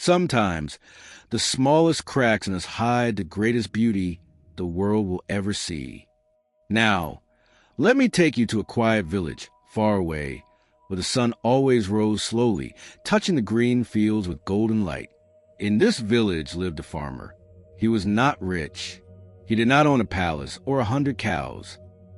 Sometimes the smallest cracks in us hide the greatest beauty the world will ever see. Now, let me take you to a quiet village far away, where the sun always rose slowly, touching the green fields with golden light. In this village lived a farmer. He was not rich. He did not own a palace or 100 cows,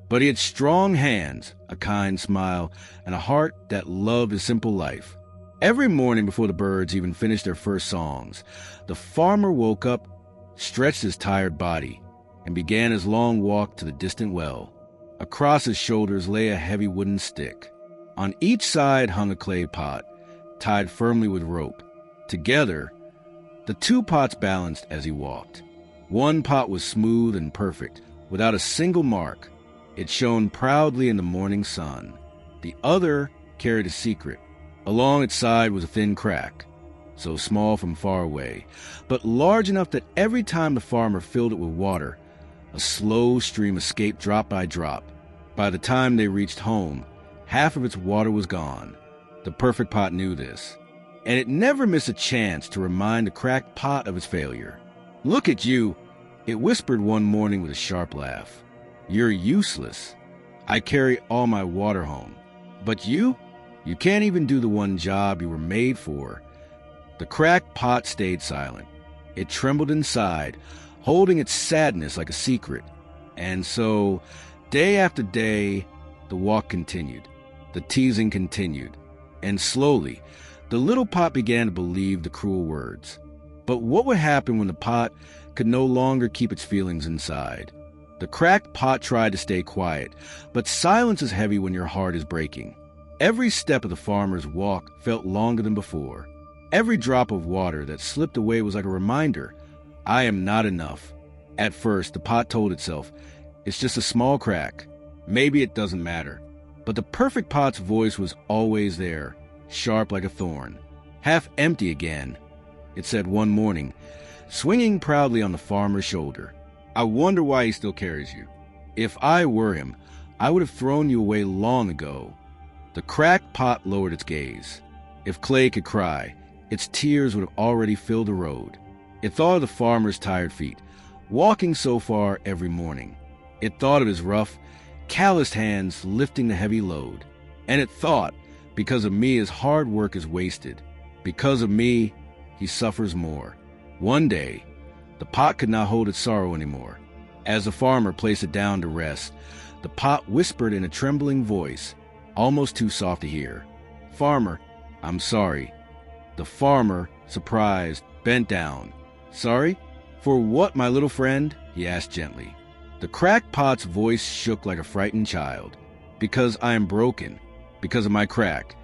but he had strong hands, a kind smile, and a heart that loved a simple life. Every morning before the birds even finished their first songs, the farmer woke up, stretched his tired body, and began his long walk to the distant well. Across his shoulders lay a heavy wooden stick. On each side hung a clay pot, tied firmly with rope. Together, the two pots balanced as he walked. One pot was smooth and perfect, without a single mark. It shone proudly in the morning sun. The other carried a secret. Along its side was a thin crack, so small from far away, but large enough that every time the farmer filled it with water, a slow stream escaped drop by drop. By the time they reached home, half of its water was gone. The perfect pot knew this, and it never missed a chance to remind the cracked pot of its failure. "Look at you," it whispered one morning with a sharp laugh. "You're useless. I carry all my water home. But you can't even do the one job you were made for." The cracked pot stayed silent. It trembled inside, holding its sadness like a secret. And so, day after day, the walk continued. The teasing continued. And slowly, the little pot began to believe the cruel words. But what would happen when the pot could no longer keep its feelings inside? The cracked pot tried to stay quiet, but silence is heavy when your heart is breaking. Every step of the farmer's walk felt longer than before. Every drop of water that slipped away was like a reminder, I am not enough. At first, the pot told itself, it's just a small crack. Maybe it doesn't matter. But the perfect pot's voice was always there, sharp like a thorn. Half empty again, it said one morning, swinging proudly on the farmer's shoulder. I wonder why he still carries you. If I were him, I would have thrown you away long ago. The cracked pot lowered its gaze. If clay could cry, its tears would have already filled the road. It thought of the farmer's tired feet, walking so far every morning. It thought of his rough, calloused hands lifting the heavy load. And it thought, because of me his hard work is wasted. Because of me, he suffers more. One day, the pot could not hold its sorrow anymore. As the farmer placed it down to rest, the pot whispered in a trembling voice, almost too soft to hear, "Farmer, I'm sorry." The farmer, surprised, bent down. "Sorry? For what, my little friend?" he asked gently. The cracked pot's voice shook like a frightened child. "Because I am broken. Because of my crack.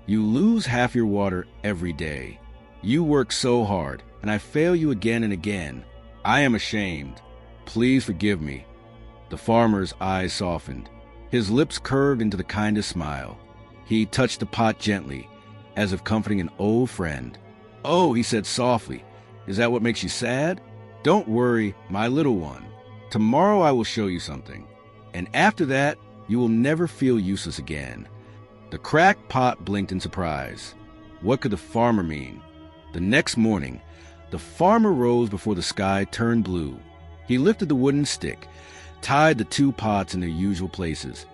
You lose half your water every day. You work so hard, and I fail you again and again. I am ashamed. Please forgive me." The farmer's eyes softened. His lips curved into the kindest smile. He touched the pot gently, as if comforting an old friend. "Oh," he said softly, "is that what makes you sad? Don't worry, my little one. Tomorrow I will show you something. And after that, you will never feel useless again." The cracked pot blinked in surprise. What could the farmer mean? The next morning, the farmer rose before the sky turned blue. He lifted the wooden stick, tied the two pots in their usual places,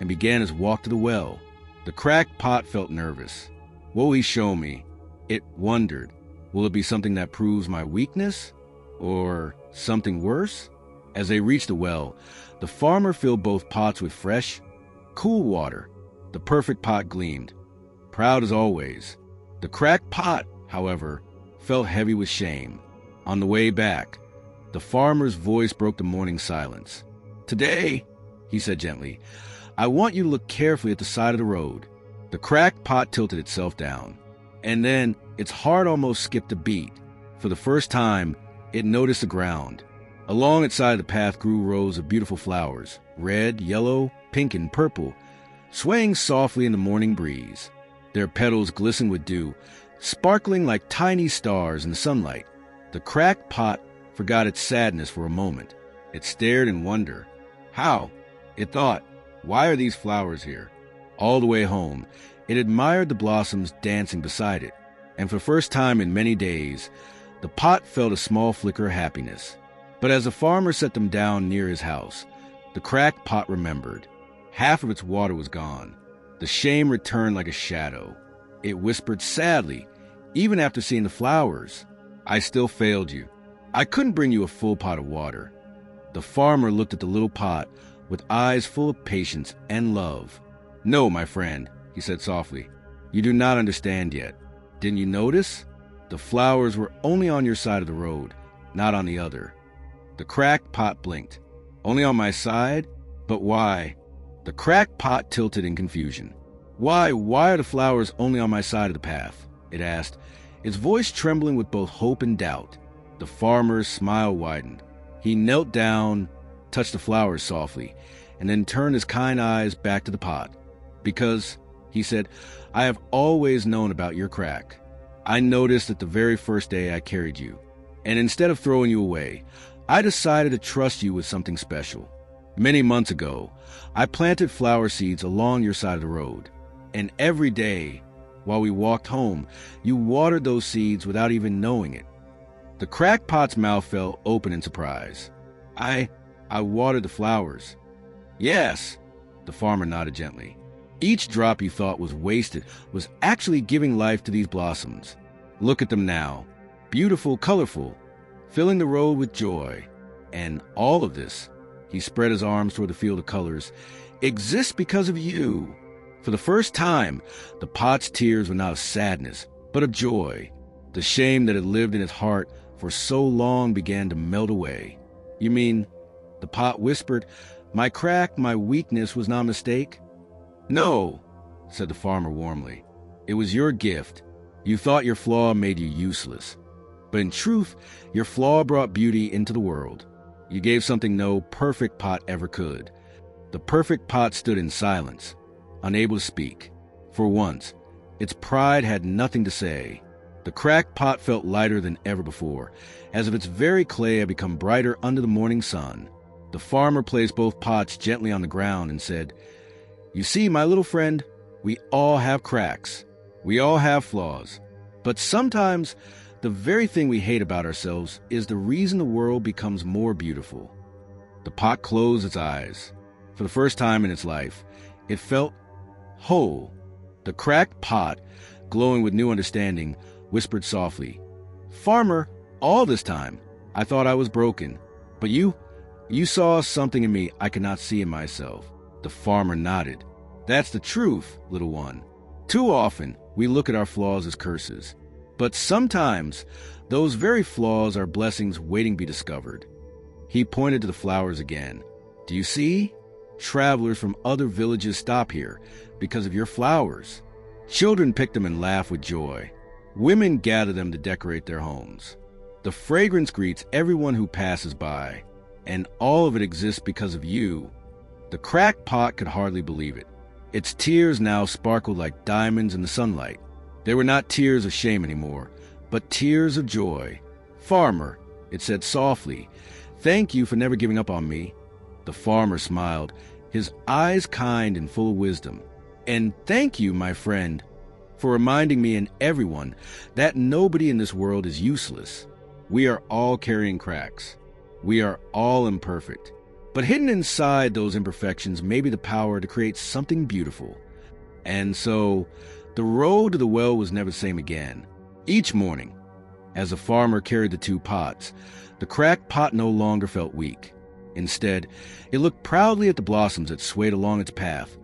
and began his walk to the well. The cracked pot felt nervous. What will he show me? It wondered. Will it be something that proves my weakness? Or something worse? As they reached the well, the farmer filled both pots with fresh, cool water. The perfect pot gleamed, proud as always. The cracked pot, however, felt heavy with shame. On the way back, the farmer's voice broke the morning silence. "Today," he said gently, "I want you to look carefully at the side of the road." The cracked pot tilted itself down, and then its heart almost skipped a beat. For the first time, it noticed the ground. Along its side of the path grew rows of beautiful flowers, red, yellow, pink, and purple, swaying softly in the morning breeze. Their petals glistened with dew, sparkling like tiny stars in the sunlight. The cracked pot forgot its sadness for a moment. It stared in wonder. How? It thought, why are these flowers here? All the way home, it admired the blossoms dancing beside it. and for the first time in many days, the pot felt a small flicker of happiness. But as the farmer set them down near his house, the cracked pot remembered. Half of its water was gone. The shame returned like a shadow. It whispered sadly, even after seeing the flowers, "I still failed you. I couldn't bring you a full pot of water." The farmer looked at the little pot with eyes full of patience and love. "No, my friend," he said softly. "You do not understand yet. Didn't you notice? The flowers were only on your side of the road, not on the other." The cracked pot blinked. "Only on my side? But why?" The cracked pot tilted in confusion. Why are the flowers only on my side of the path?" it asked, its voice trembling with both hope and doubt. The farmer's smile widened. He knelt down, touched the flowers softly, and then turned his kind eyes back to the pot. "Because," he said, "I have always known about your crack. I noticed it the very first day I carried you. And instead of throwing you away, I decided to trust you with something special. Many months ago, I planted flower seeds along your side of the road. And every day, while we walked home, you watered those seeds without even knowing it." The cracked pot's mouth fell open in surprise. I watered the flowers." "Yes," the farmer nodded gently. "Each drop you thought was wasted was actually giving life to these blossoms. Look at them now, beautiful, colorful, filling the road with joy. And all of this," he spread his arms toward the field of colors, "exists because of you." For the first time, the pot's tears were not of sadness, but of joy. The shame that had lived in its heart for so long began to melt away. "You mean," the pot whispered, "my crack, my weakness was not a mistake?" "No," said the farmer warmly. "It was your gift. You thought your flaw made you useless. But in truth, your flaw brought beauty into the world. You gave something no perfect pot ever could." The perfect pot stood in silence, unable to speak. For once, its pride had nothing to say. The cracked pot felt lighter than ever before, as if its very clay had become brighter under the morning sun. The farmer placed both pots gently on the ground and said, "You see, my little friend, we all have cracks. We all have flaws. But sometimes the very thing we hate about ourselves is the reason the world becomes more beautiful." The pot closed its eyes. For the first time in its life, it felt whole. The cracked pot, glowing with new understanding, whispered softly, "Farmer, all this time, I thought I was broken. But you saw something in me I could not see in myself." The farmer nodded. "That's the truth, little one. Too often, we look at our flaws as curses. But sometimes, those very flaws are blessings waiting to be discovered." He pointed to the flowers again. "Do you see? Travelers from other villages stop here because of your flowers. Children pick them and laugh with joy. Women gather them to decorate their homes. The fragrance greets everyone who passes by, and all of it exists because of you." The cracked pot could hardly believe it. Its tears now sparkled like diamonds in the sunlight. They were not tears of shame anymore, but tears of joy. "Farmer," it said softly, "thank you for never giving up on me." The farmer smiled, his eyes kind and full of wisdom. "And thank you, my friend, for reminding me and everyone that nobody in this world is useless. We are all carrying cracks. We are all imperfect. But hidden inside those imperfections may be the power to create something beautiful." And so, the road to the well was never the same again. Each morning, as the farmer carried the two pots, the cracked pot no longer felt weak. Instead, it looked proudly at the blossoms that swayed along its path,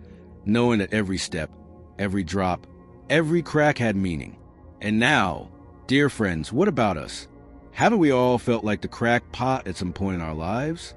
knowing that every step, every drop, every crack had meaning. And now, dear friends, what about us? Haven't we all felt like the cracked pot at some point in our lives?